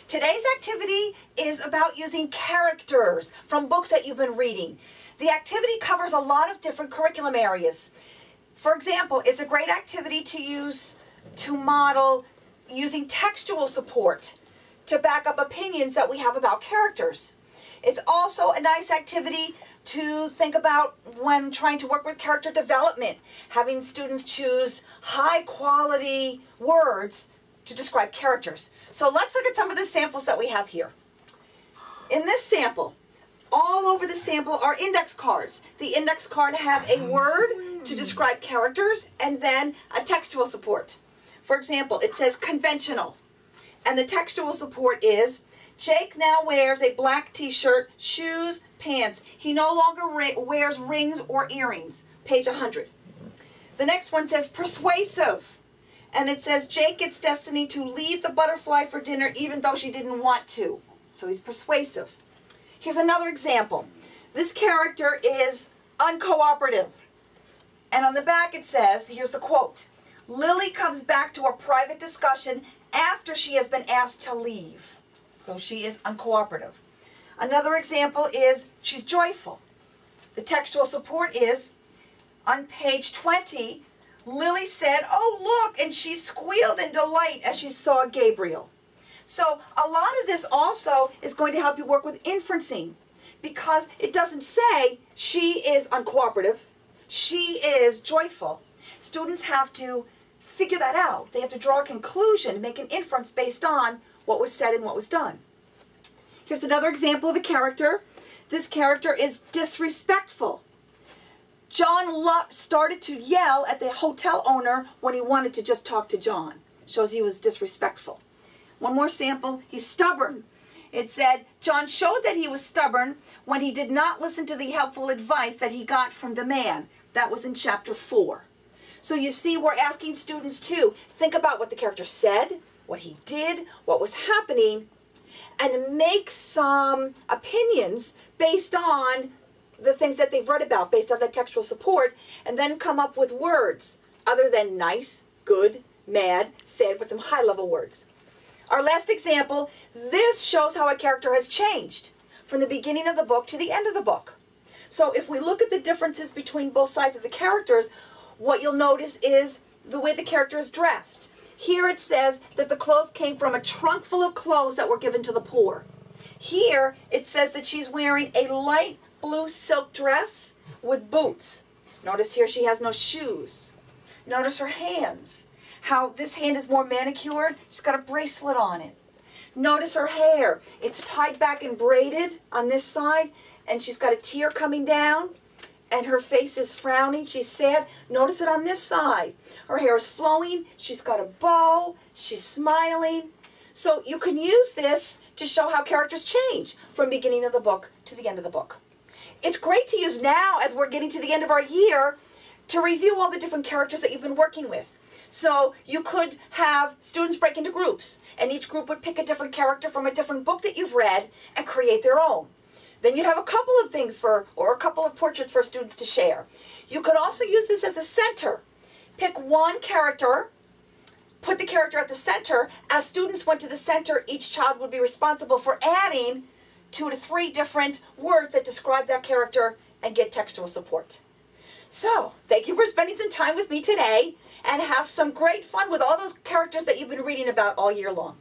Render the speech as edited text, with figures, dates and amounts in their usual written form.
Today's activity is about using characters from books that you've been reading. The activity covers a lot of different curriculum areas. For example, it's a great activity to use to model using textual support to back up opinions that we have about characters. It's also a nice activity to think about when trying to work with character development, having students choose high quality words to describe characters. So let's look at some of the samples that we have here. In this sample, all over the sample are index cards. The index card have a word to describe characters and then a textual support. For example, it says conventional. And the textual support is, Jake now wears a black t-shirt, shoes, pants. He no longer wears rings or earrings. Page 100. The next one says persuasive. And it says Jake gets Destiny to leave the butterfly for dinner even though she didn't want to. So he's persuasive. Here's another example. This character is uncooperative. And on the back it says, here's the quote, Lily comes back to a private discussion after she has been asked to leave. So she is uncooperative. Another example is she's joyful. The textual support is, on page 20, Lily said, oh look, and she squealed in delight as she saw Gabriel. So a lot of this also is going to help you work with inferencing, because it doesn't say she is uncooperative, she is joyful. Students have to figure that out. They have to draw a conclusion, make an inference based on what was said and what was done. Here's another example of a character. This character is disrespectful. John started to yell at the hotel owner when he wanted to just talk to John. Shows he was disrespectful. One more sample, he's stubborn. It said, John showed that he was stubborn when he did not listen to the helpful advice that he got from the man. That was in chapter 4. So you see, we're asking students to think about what the character said, what he did, what was happening, and make some opinions based on the things that they've read about, based on the textual support, and then come up with words other than nice, good, mad, sad, with some high-level words. Our last example, this shows how a character has changed from the beginning of the book to the end of the book. So if we look at the differences between both sides of the characters, what you'll notice is the way the character is dressed. Here it says that the clothes came from a trunk full of clothes that were given to the poor. Here it says that she's wearing a light blue silk dress with boots. Notice here she has no shoes. Notice her hands. How this hand is more manicured. She's got a bracelet on it. Notice her hair. It's tied back and braided on this side, and she's got a tear coming down, and her face is frowning. She's sad. Notice it on this side. Her hair is flowing. She's got a bow. She's smiling. So you can use this to show how characters change from beginning of the book to the end of the book. It's great to use now as we're getting to the end of our year to review all the different characters that you've been working with. So you could have students break into groups, and each group would pick a different character from a different book that you've read and create their own. Then you'd have a couple of things or a couple of portraits for students to share. You could also use this as a center. Pick one character, put the character at the center. As students went to the center, each child would be responsible for adding 2 to 3 different words that describe that character and get textual support. So, thank you for spending some time with me today, and have some great fun with all those characters that you've been reading about all year long.